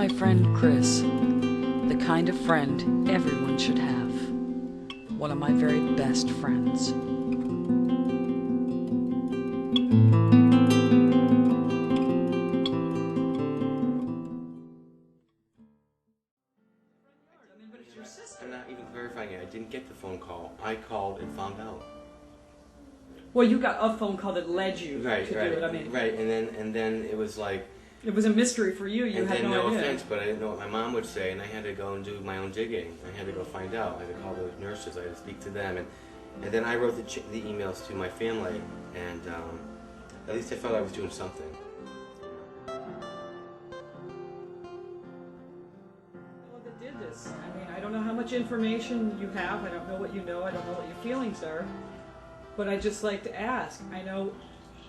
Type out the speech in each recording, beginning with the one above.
my friend Chris, the kind of friend everyone should have. One of my very best friends. I'm not even verifying it. I didn't get the phone call. I called and found out. Well, you got a phone call that led you to do it. I mean, right, and then it was like. It was a mystery for you. You had no idea. No offense, but I didn't know what my mom would say, and I had to go and do my own digging. I had to go find out. I had to call the nurses. I had to speak to them, and then I wrote the emails to my family, and at least I felt I was doing something. Well, that did this. I mean, I don't know how much information you have. I don't know what you know. I don't know what your feelings are. But I just like to ask. I know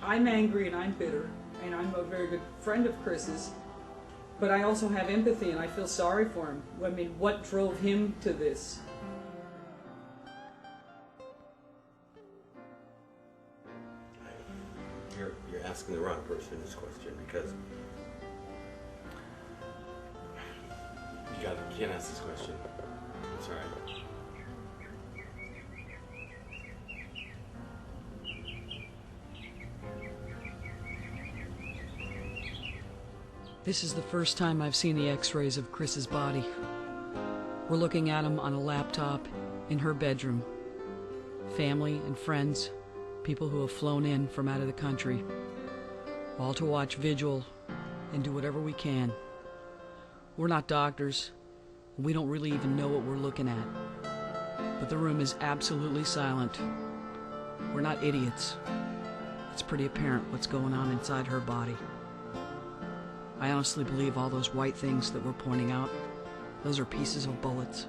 I'm angry and I'm bitter, and I'm a very good friend of Chris's, but I also have empathy and I feel sorry for him. I mean, what drove him to this? You're asking the wrong person this question, because you can't ask this question. It's all right. This is the first time I've seen the x-rays of Chris's body. We're looking at him on a laptop in her bedroom. Family and friends, people who have flown in from out of the country, all to watch vigil and do whatever we can. We're not doctors, and we don't really even know what we're looking at. But the room is absolutely silent. We're not idiots. It's pretty apparent what's going on inside her body. I honestly believe all those white things that we're pointing out, those are pieces of bullets.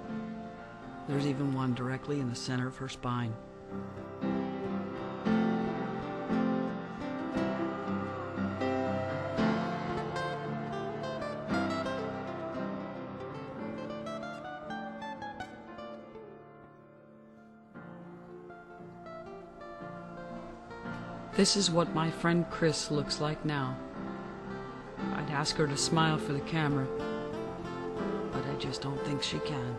There's even one directly in the center of her spine. This is what my friend Chris looks like now. I'd ask her to smile for the camera, but I just don't think she can.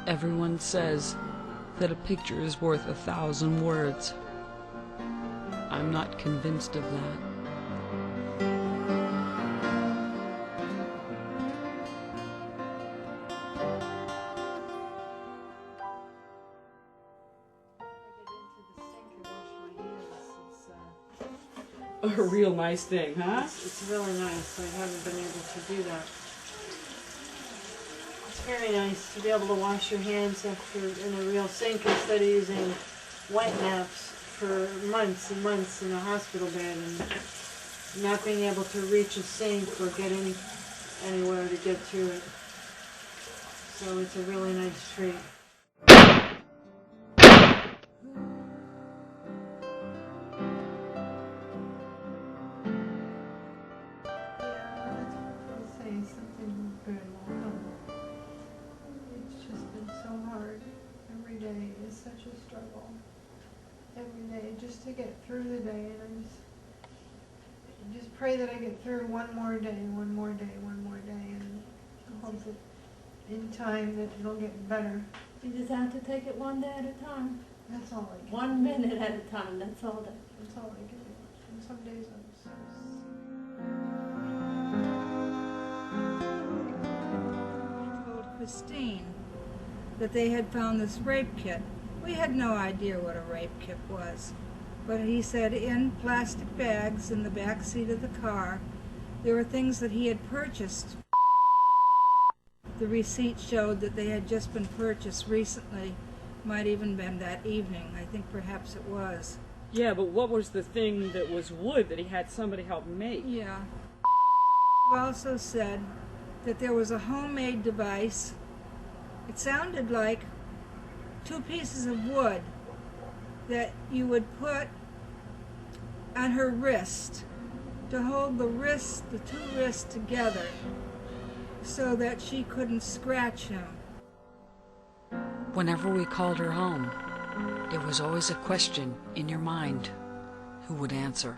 Everyone says that a picture is worth 1,000 words. I'm not convinced of that. A real nice thing, huh? It's really nice. I haven't been able to do that. It's very nice to be able to wash your hands after in a real sink instead of using wet naps for months and months in a hospital bed and not being able to reach a sink or get anywhere to get to it. So it's a really nice treat. Such a struggle every day just to get through the day, and I just pray that I get through one more day, and I hope that in time that it'll get better. You just have to take it one day at a time. That's all I can. 1 minute at a time. That's all that. That's all I can do. And some days I'm so. I told Christine that they had found this rape kit. We had no idea what a rape kit was, but he said in plastic bags in the back seat of the car there were things that he had purchased. The receipt showed that they had just been purchased recently, might even been that evening. I think perhaps it was. Yeah, but what was the thing that was wood that he had somebody help make? Yeah. He also said that there was a homemade device. It sounded like 2 pieces of wood that you would put on her wrist to hold the 2 wrists together so that she couldn't scratch him. Whenever we called her home, it was always a question in your mind. Who would answer?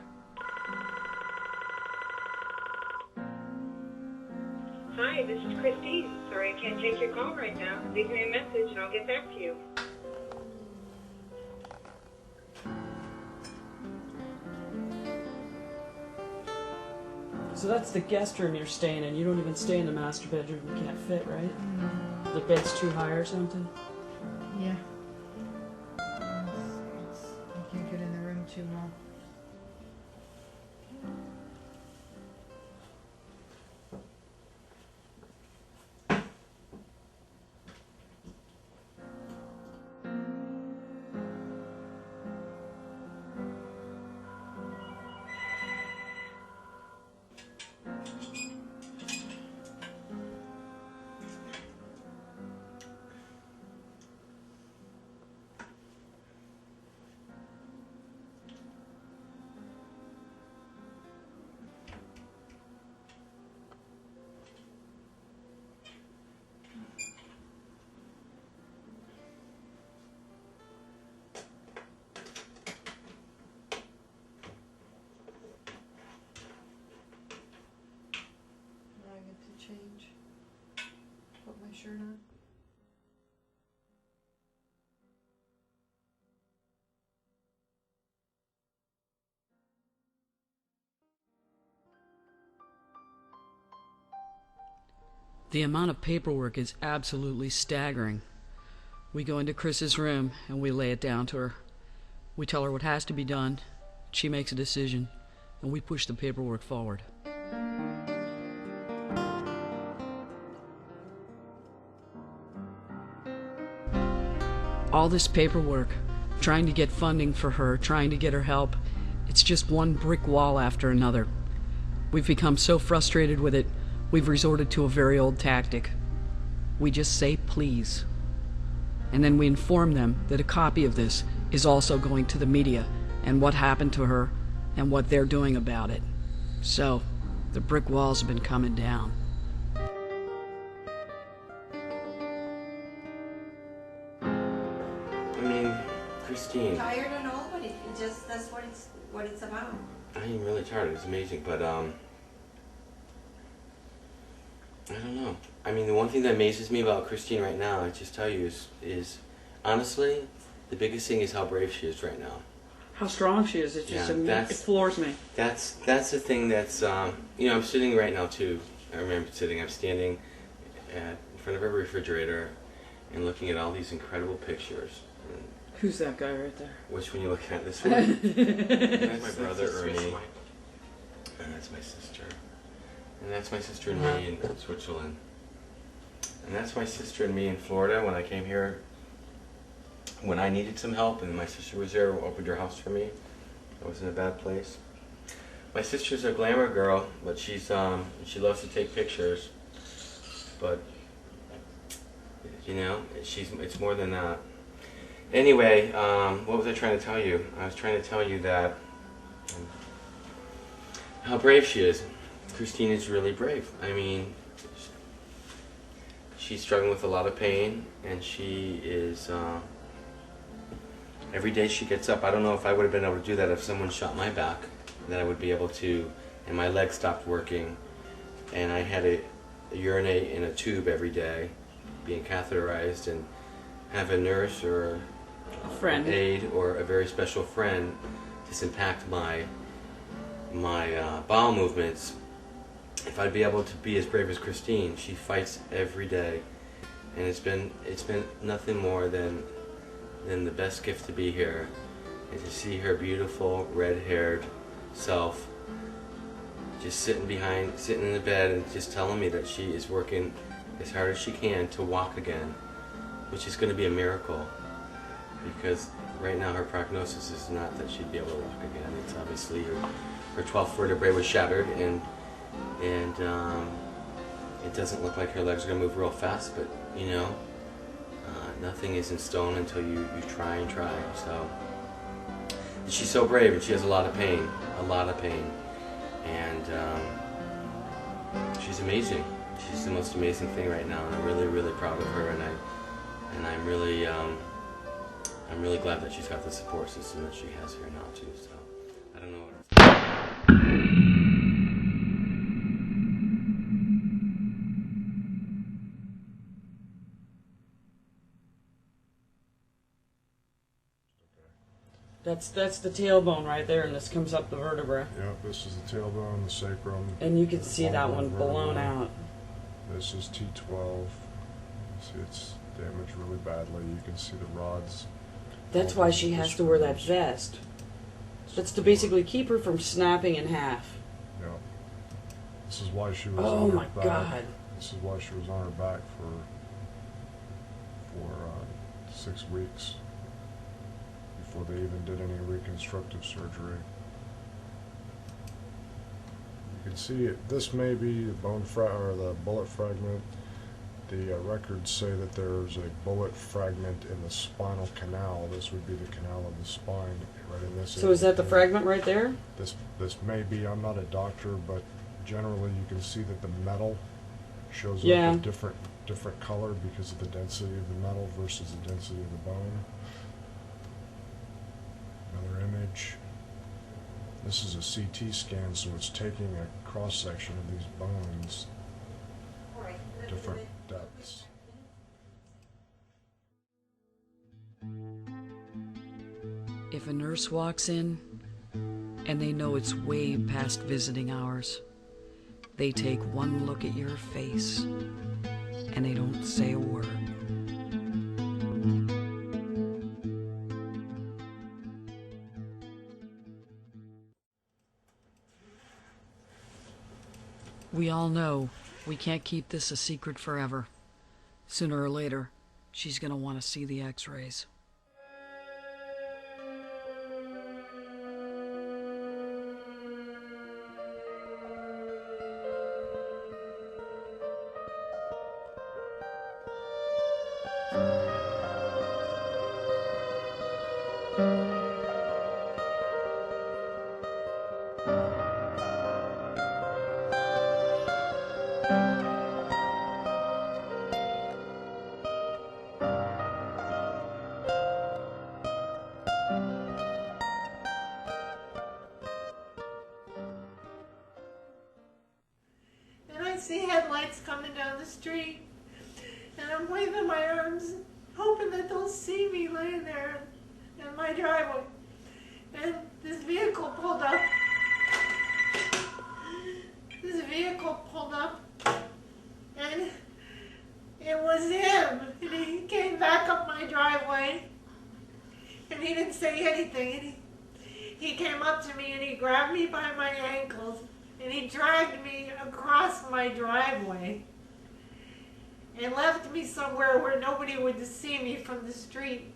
Hi, this is Christine. Sorry I can't take your call right now. Leave me a message and I'll get back to you. So that's the guest room you're staying in. You don't even stay in the master bedroom. You can't fit, right? The bed's too high or something? Yeah. I can't get in the room too well. Change. Put my shirt on. The amount of paperwork is absolutely staggering. We go into Chris's room and we lay it down to her. We tell her what has to be done, she makes a decision, and we push the paperwork forward. All this paperwork, trying to get funding for her, trying to get her help, it's just one brick wall after another. We've become so frustrated with it, we've resorted to a very old tactic. We just say please. And then we inform them that a copy of this is also going to the media, and what happened to her, and what they're doing about it. So, the brick walls have been coming down. Christine. Tired or no, but that's what it's about. I am really tired. It's amazing, but I don't know. I mean, the one thing that amazes me about Christine right now, I just tell you, is honestly, the biggest thing is how brave she is right now. How strong she is. It just it floors me. That's the thing that's you know, I'm sitting right now too. I'm standing in front of a refrigerator and looking at all these incredible pictures. Who's that guy right there? Which one you looking at? This one? That's my brother Ernie. And that's my sister. And that's my sister and me in Switzerland. And that's my sister and me in Florida when I came here. When I needed some help and my sister was there, opened her house for me. I was in a bad place. My sister's a glamour girl, but she's she loves to take pictures. But you know, it's more than that. Anyway, what was I trying to tell you? I was trying to tell you that how brave she is. Christine is really brave. I mean, she's struggling with a lot of pain, and she is, every day she gets up. I don't know if I would have been able to do that if someone shot my back, that I would be able to, and my leg stopped working, and I had to urinate in a tube every day, being catheterized, and have a nurse or an aide or a very special friend disimpact my bowel movements. If I'd be able to be as brave as Christine, she fights every day, and it's been nothing more than the best gift to be here, and to see her beautiful red-haired self just sitting in the bed and just telling me that she is working as hard as she can to walk again, which is going to be a miracle, because right now her prognosis is not that she'd be able to walk again. It's obviously her 12th vertebrae was shattered, and it doesn't look like her legs are going to move real fast, but you know, Nothing is in stone until you try and try. So she's so brave, and she has a lot of pain, and she's amazing. She's the most amazing thing right now, and I'm really, really proud of her, and I'm really glad that she's got the support system that she has here now too. So I don't know what else. That's the tailbone right there, and this comes up the vertebra. Yep, this is the tailbone, the sacrum. And you can see that one blown vertebra. out. This is T12. See, it's damaged really badly. You can see the rods. That's why she has to wear that vest. That's to basically keep her from snapping in half. Yep. This is why she was Oh on her my back. God. This is why she was on her back for 6 weeks before they even did any reconstructive surgery. You can see it. This may be the or the bullet fragment. The records say that there's a bullet fragment in the spinal canal. This would be the canal of the spine, right in this. So is that the fragment right there? This may be. I'm not a doctor, but generally you can see that the metal shows up a different color because of the density of the metal versus the density of the bone. Another image. This is a CT scan, so it's taking a cross section of these bones, different depths. If a nurse walks in and they know it's way past visiting hours, they take one look at your face and they don't say a word. We all know we can't keep this a secret forever. Sooner or later, she's gonna want to see the x-rays. See headlights coming down the street, and I'm waving my arms, hoping that they'll see me laying there in my driveway. And this vehicle pulled up. And it was him. And he came back up my driveway, and he didn't say anything. And he came up to me and he grabbed me by my ankles. And he dragged me across my driveway and left me somewhere where nobody would see me from the street.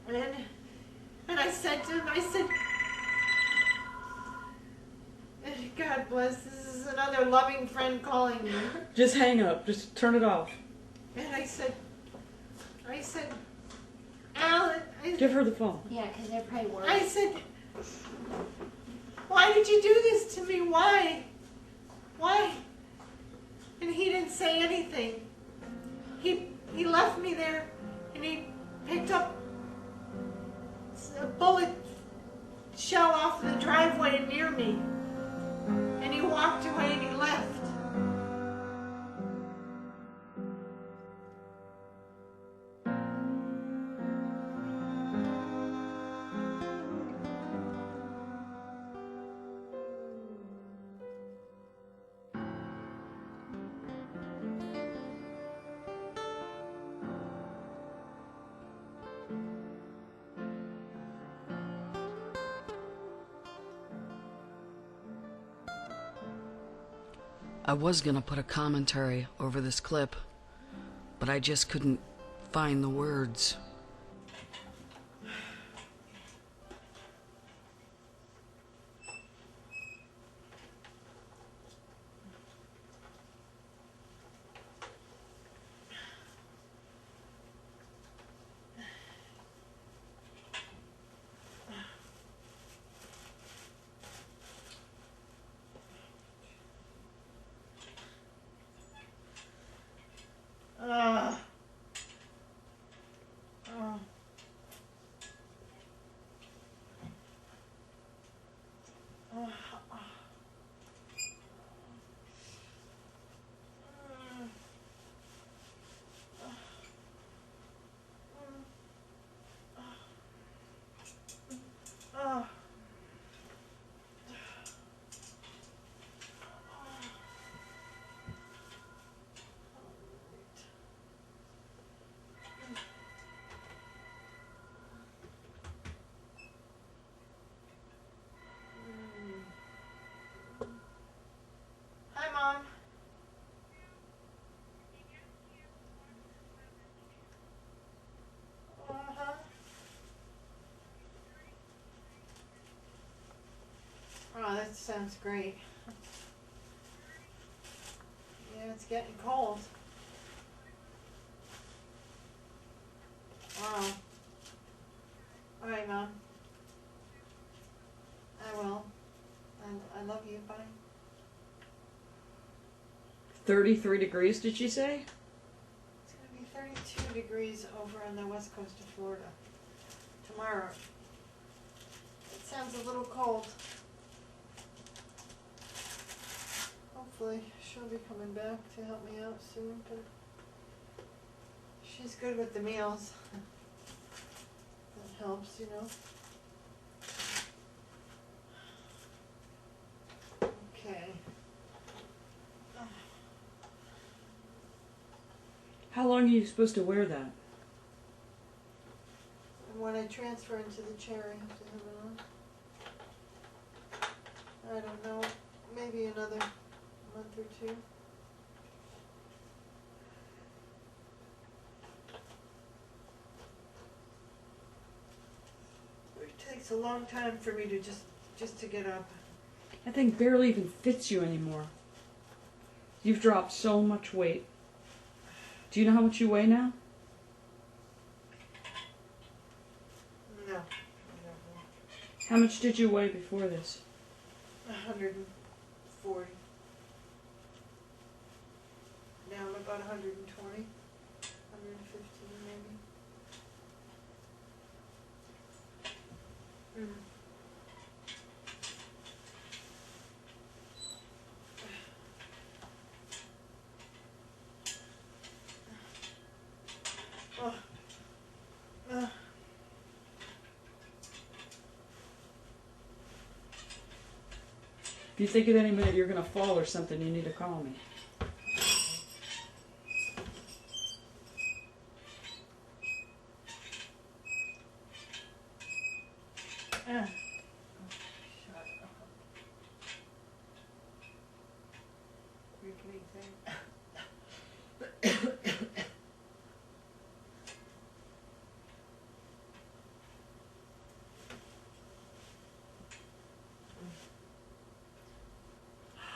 And I said to him, God bless, this is another loving friend calling me. Just hang up. Just turn it off. And I said, Alan. Give her the phone. Yeah, because they're probably worried. I said, why did you do this to me? Why? And he didn't say anything. He left me there, and he picked up a bullet shell off the driveway near me. And he walked away and he left. I was gonna put a commentary over this clip, but I just couldn't find the words. sounds great. Yeah, it's getting cold. Wow. Alright, Mom. I will. I love you. Bye. 33 degrees, did she say? It's going to be 32 degrees over on the west coast of Florida tomorrow. It sounds a little cold. Hopefully she'll be coming back to help me out soon, but she's good with the meals. That helps, you know. Okay. How long are you supposed to wear that? And when I transfer into the chair, I have to have it on. I don't know, maybe another month or two. It takes a long time for me to just to get up. That thing barely even fits you anymore. You've dropped so much weight. Do you know how much you weigh now? No, I don't know. How much did you weigh before this? 140. Now I'm about 120, 115 maybe. If you think at any minute you're going to fall or something, you need to call me.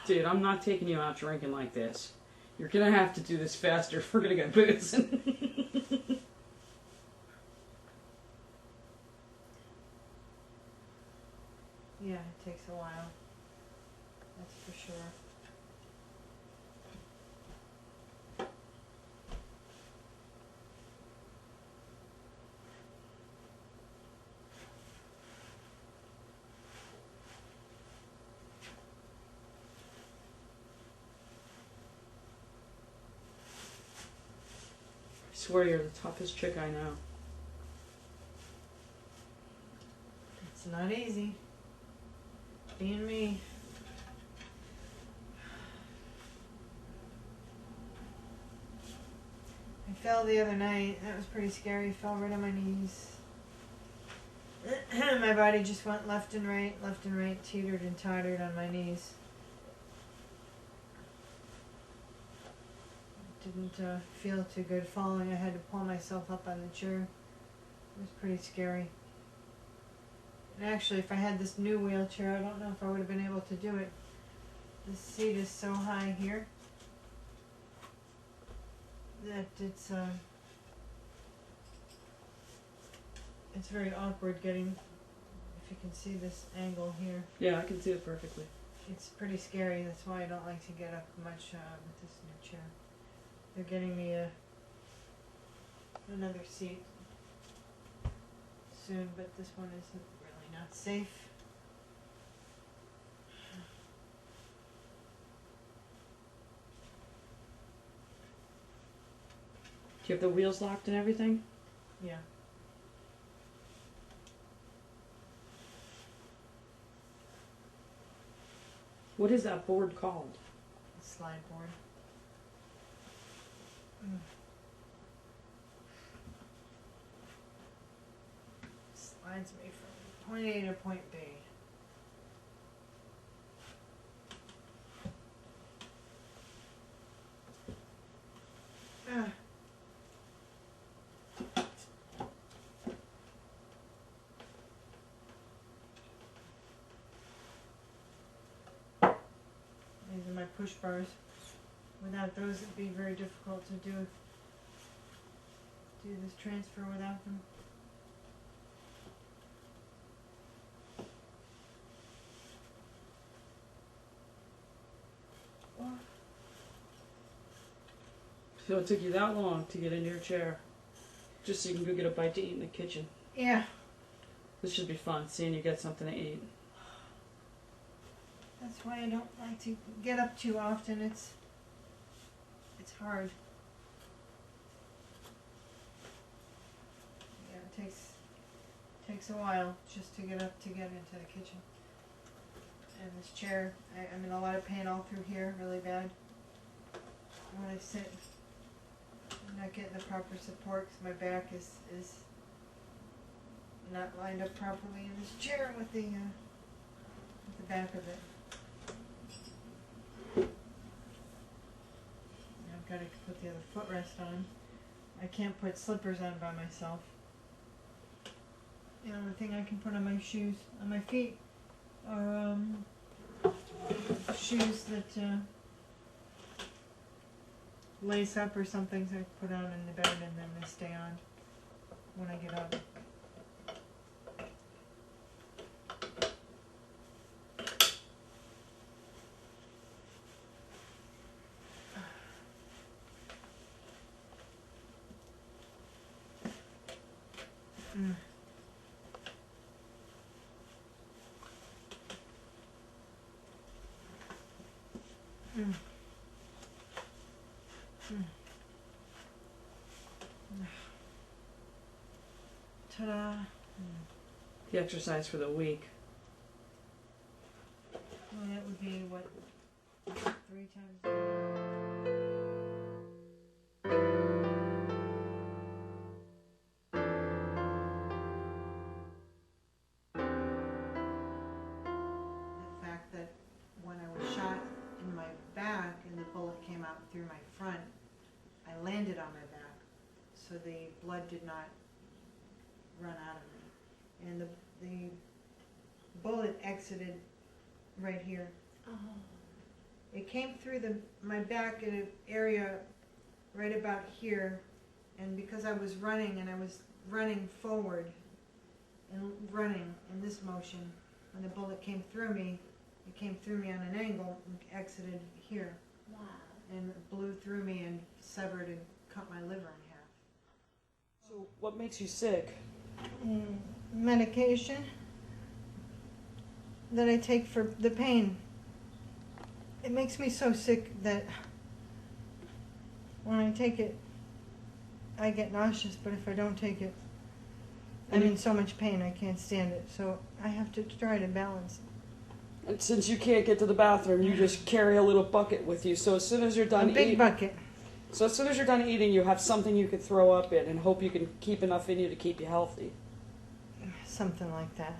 Dude, I'm not taking you out drinking like this. You're gonna have to do this faster if we're gonna go boozing. Yeah, it takes a while. That's for sure. I swear you're the toughest chick I know. It's not easy being me. I fell the other night. That was pretty scary. Fell right on my knees. My body just went left and right, teetered and tottered on my knees. Didn't feel too good falling. I had to pull myself up on the chair. It was pretty scary. And actually, if I had this new wheelchair, I don't know if I would have been able to do it. The seat is so high here that it's very awkward getting, if you can see this angle here. Yeah, I can see it perfectly. It's pretty scary. That's why I don't like to get up much with this new chair. They're getting me another seat soon, but this one isn't really not safe. Do you have the wheels locked and everything? Yeah. What is that board called? Slide board. Slides me from point A to point B. push bars. Without those, it'd be very difficult to do this transfer without them. So it took you that long to get into your chair, just so you can go get a bite to eat in the kitchen. Yeah. This should be fun, seeing you get something to eat. That's why I don't like to get up too often. It's hard. Yeah, it takes a while just to get up to get into the kitchen. And this chair, I'm in a lot of pain all through here, really bad. When I sit, I'm not getting the proper support because my back is not lined up properly in this chair with the back of it. I've got to put the other footrest on. I can't put slippers on by myself. The only thing I can put on my shoes, on my feet, are shoes that lace up or something, so I put on in the bed and then they stay on when I get up. Mm. Mm. Mm. Ta-da! Mm. The exercise for the week. Well, that would be what, 3 times a week? The fact that when I was shot in my back and the bullet came out through my front, I landed on my back, so the blood did not run out of me. And the bullet exited right here. Oh. It came through my back in an area right about here, and because I was running and I was running forward and running in this motion, when the bullet came through me, it came through me on an angle and exited here. Wow. And blew through me and severed and cut my liver in half. So what makes you sick? Medication that I take for the pain. It makes me so sick that when I take it, I get nauseous, but if I don't take it, I'm in so much pain I can't stand it. So I have to try to balance. And since you can't get to the bathroom, you just carry a little bucket with you. So as soon as you're done eating, a big bucket. So as soon as you're done eating, you have something you could throw up in and hope you can keep enough in you to keep you healthy. Something like that.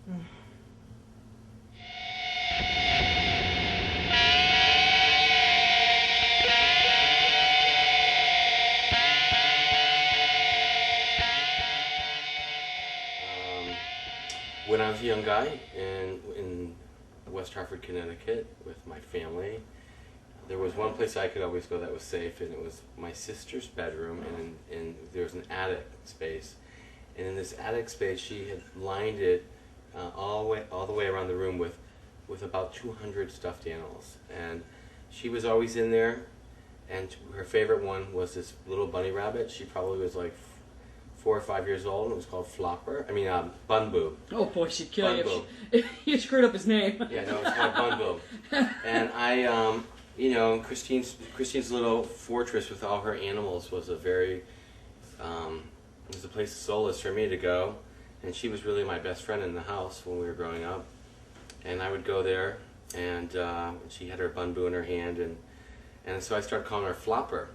Mm. When I was a young guy in West Hartford, Connecticut, with my family, there was one place I could always go that was safe, and it was my sister's bedroom, and there was an attic space. And in this attic space, she had lined it all the way around the room with about 200 stuffed animals. And she was always in there, and her favorite one was this little bunny rabbit. She probably was like 4 or 5 years old, and it was called Flopper. I mean, Bun Boo. Oh boy, she'd kill you if you screwed up his name. Yeah, no, it's called Bun Boo. And I, you know, Christine's little fortress with all her animals was a very, it was a place of solace for me to go. And she was really my best friend in the house when we were growing up. And I would go there, and she had her Bun Boo in her hand, and so I started calling her Flopper.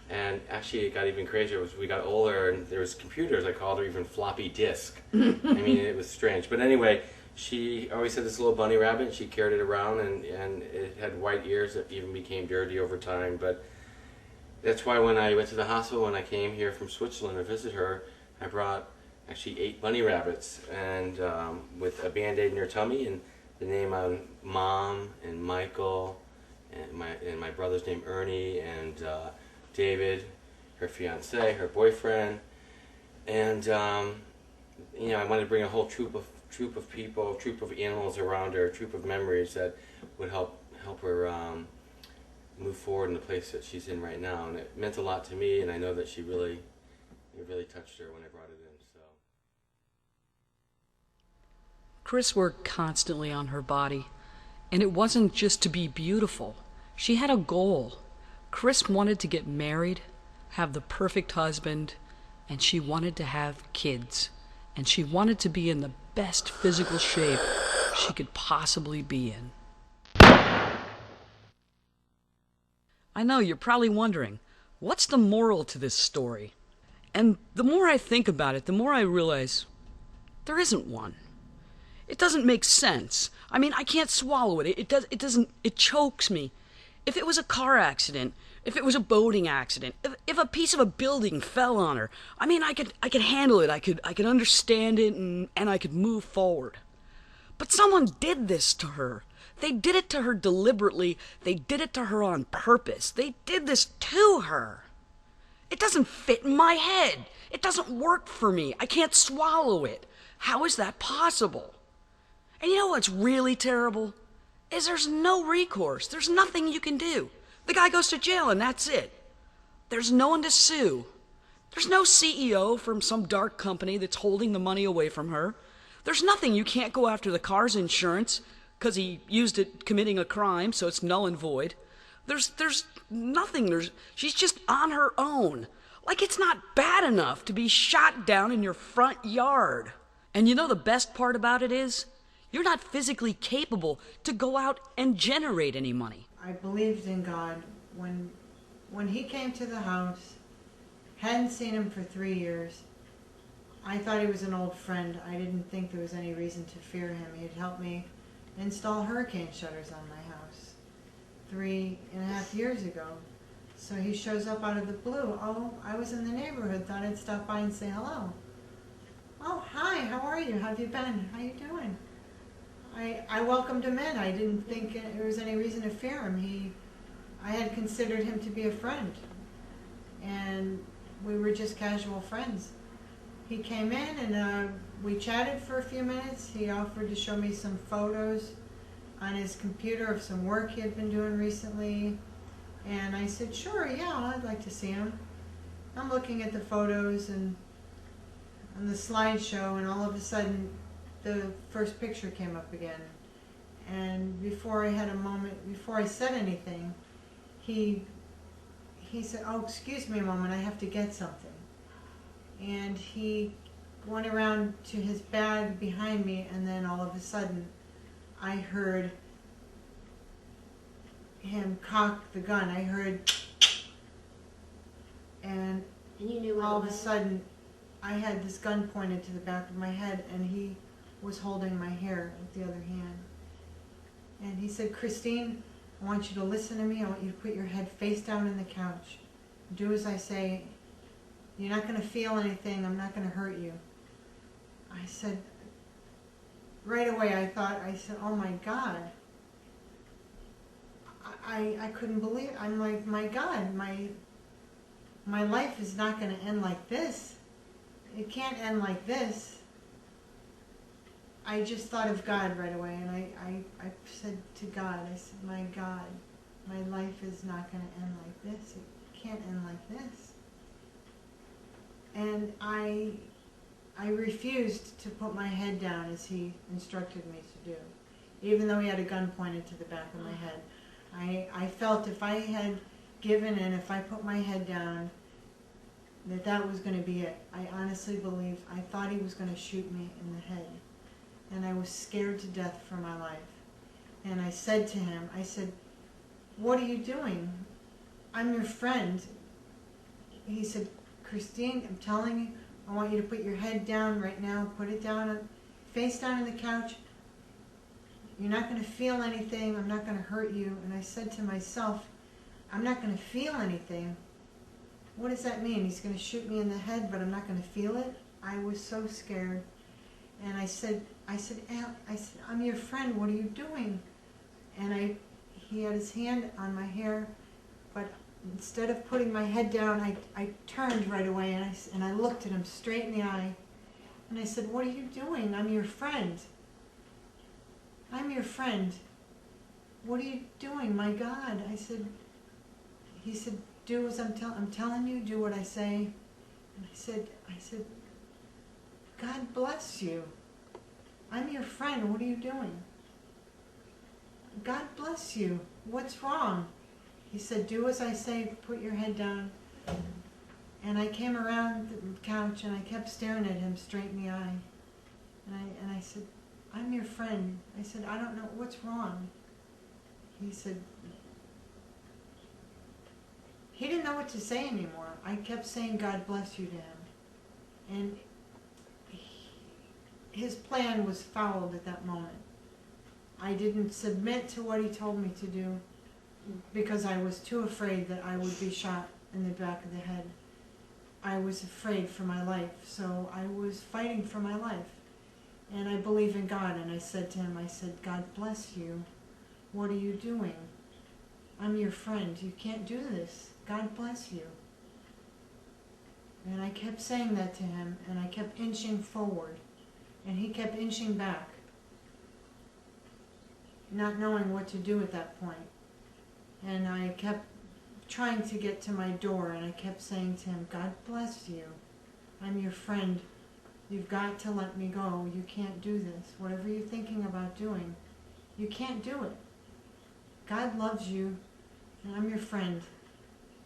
And actually it got even crazier as we got older and there was computers. I called her even floppy disk. I mean, it was strange. But anyway, she always had this little bunny rabbit, and she carried it around, and it had white ears that even became dirty over time. But that's why when I went to the hospital, when I came here from Switzerland to visit her, I brought actually 8 bunny rabbits, and with a Band-Aid in her tummy, and the name on Mom and Michael and my brother's name Ernie and David, her fiance, her boyfriend, and you know, I wanted to bring a whole troop of people, troop of animals around her, a troop of memories that would help her move forward in the place that she's in right now. And it meant a lot to me, and I know that it really touched her when I brought it in. So Chris worked constantly on her body, and it wasn't just to be beautiful. She had a goal. Chris wanted to get married, have the perfect husband, and she wanted to have kids. And she wanted to be in the best physical shape she could possibly be in. I know, you're probably wondering, what's the moral to this story? And the more I think about it, the more I realize there isn't one. It doesn't make sense. I mean, I can't swallow it. It chokes me. If it was a car accident, if it was a boating accident, if a piece of a building fell on her, I mean, I could handle it. I could understand it, and I could move forward. But someone did this to her. They did it to her deliberately. They did it to her on purpose. They did this to her. It doesn't fit in my head. It doesn't work for me. I can't swallow it. How is that possible? And you know what's really terrible? Is there's no recourse. There's nothing you can do. The guy goes to jail and that's it. There's no one to sue. There's no CEO from some dark company that's holding the money away from her. There's nothing. You can't go after the car's insurance because he used it committing a crime, so it's null and void. There's nothing. She's just on her own. Like it's not bad enough to be shot down in your front yard. And you know the best part about it is? You're not physically capable to go out and generate any money. I believed in God when he came to the house. Hadn't seen him for 3 years. I thought he was an old friend. I didn't think there was any reason to fear him. He had helped me install hurricane shutters on my house 3.5 years ago. So he shows up out of the blue. Oh, I was in the neighborhood. Thought I'd stop by and say hello. Oh, hi. How are you? How have you been? How you doing? I welcomed him in. I didn't think there was any reason to fear him. I had considered him to be a friend, and we were just casual friends. He came in and we chatted for a few minutes. He offered to show me some photos on his computer of some work he had been doing recently, and I said, sure, yeah, I'd like to see him. I'm looking at the photos and on the slideshow, and all of a sudden the first picture came up again. And before I said anything, he said, oh, excuse me a moment, I have to get something. And he went around to his bag behind me, and then all of a sudden I heard him cock the gun. I heard, and you knew all of a sudden I had this gun pointed to the back of my head, and he was holding my hair with the other hand. And he said, Christine, I want you to listen to me. I want you to put your head face down in the couch. Do as I say. You're not going to feel anything. I'm not going to hurt you. I said, right away I said, oh my God. I couldn't believe it. I'm like, my God, my life is not going to end like this. It can't end like this. I just thought of God right away, and I said to God, I said, my God, my life is not going to end like this. It can't end like this. And I refused to put my head down as he instructed me to do, even though he had a gun pointed to the back of my head. I felt if I had given in, if I put my head down, that was going to be it. I honestly believed, I thought he was going to shoot me in the head. And I was scared to death for my life. And I said to him, I said, what are you doing? I'm your friend. He said, Christine, I'm telling you, I want you to put your head down right now. Put it down, face down in the couch. You're not going to feel anything. I'm not going to hurt you. And I said to myself, I'm not going to feel anything. What does that mean? He's going to shoot me in the head, but I'm not going to feel it? I was so scared. And I said, Al, I'm your friend, what are you doing? And he had his hand on my hair, but instead of putting my head down, I turned right away and I looked at him straight in the eye. And I said, what are you doing? I'm your friend. I'm your friend. What are you doing? My God. He said, do as I'm telling you, do what I say. And I said, God bless you. I'm your friend. What are you doing? God bless you. What's wrong? He said, do as I say, put your head down. And I came around the couch and I kept staring at him straight in the eye. And I said, I'm your friend. I said, I don't know, what's wrong? He said, he didn't know what to say anymore. I kept saying, God bless you to him. And his plan was fouled at that moment. I didn't submit to what he told me to do because I was too afraid that I would be shot in the back of the head. I was afraid for my life, so I was fighting for my life. And I believe in God, and I said to him, I said, God bless you. What are you doing? I'm your friend. You can't do this. God bless you. And I kept saying that to him, and I kept inching forward. And he kept inching back, not knowing what to do at that point. And I kept trying to get to my door, and I kept saying to him, God bless you. I'm your friend. You've got to let me go. You can't do this. Whatever you're thinking about doing, you can't do it. God loves you, and I'm your friend.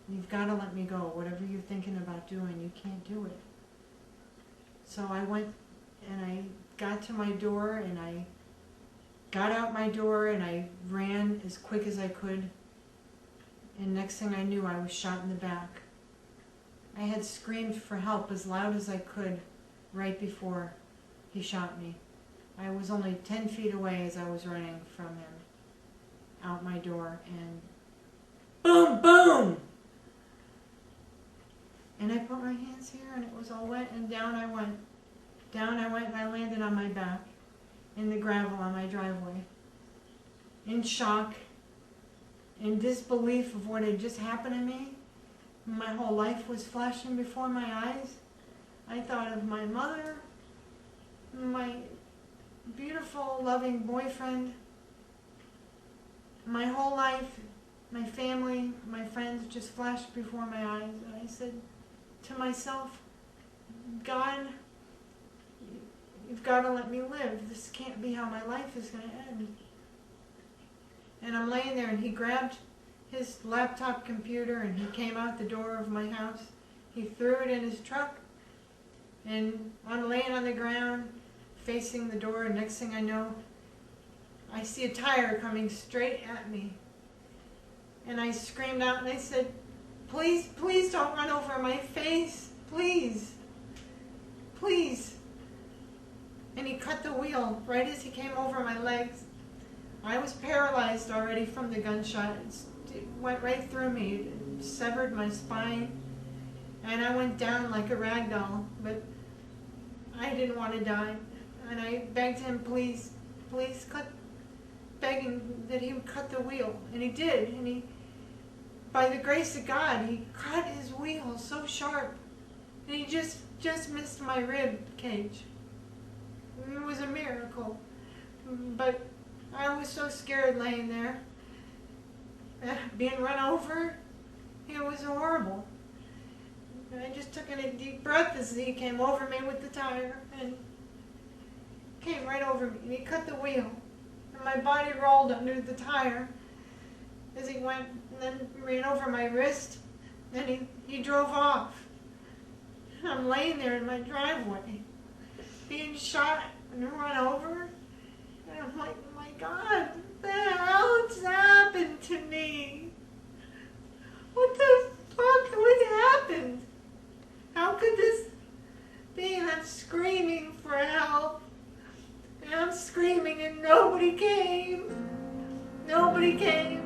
You've got to let me go. Whatever you're thinking about doing, you can't do it. So I went and I got to my door, and I got out my door, and I ran as quick as I could. And next thing I knew, I was shot in the back. I had screamed for help as loud as I could right before he shot me. I was only 10 feet away as I was running from him out my door, and boom, boom! And I put my hands here, and it was all wet, and down I went. Down I went, and I landed on my back in the gravel on my driveway, in shock, in disbelief of what had just happened to me. My whole life was flashing before my eyes. I thought of my mother, my beautiful, loving boyfriend, my whole life, my family, my friends just flashed before my eyes. And I said to myself, God, you've got to let me live. This can't be how my life is going to end. And I'm laying there, and he grabbed his laptop computer, and he came out the door of my house. He threw it in his truck, and I'm laying on the ground facing the door, and next thing I know, I see a tire coming straight at me. And I screamed out and I said, please, please don't run over my face. Please. Please. And he cut the wheel right as he came over my legs. I was paralyzed already from the gunshot. It went right through me. It severed my spine. And I went down like a rag doll. But I didn't want to die. And I begged him, please, please cut, begging that he would cut the wheel. And he did. And he, by the grace of God, he cut his wheel so sharp. And he just missed my rib cage. It was a miracle. But I was so scared laying there, being run over. It was horrible. And I just took in a deep breath as he came over me with the tire, and came right over me, and he cut the wheel. And my body rolled under the tire as he went, and then ran over my wrist. Then he drove off. And I'm laying there in my driveway, being shot and run over. And I'm like, oh my God, what the hell's happened to me? What the fuck? What happened? How could this be? And I'm screaming for help. And I'm screaming and nobody came. Nobody came.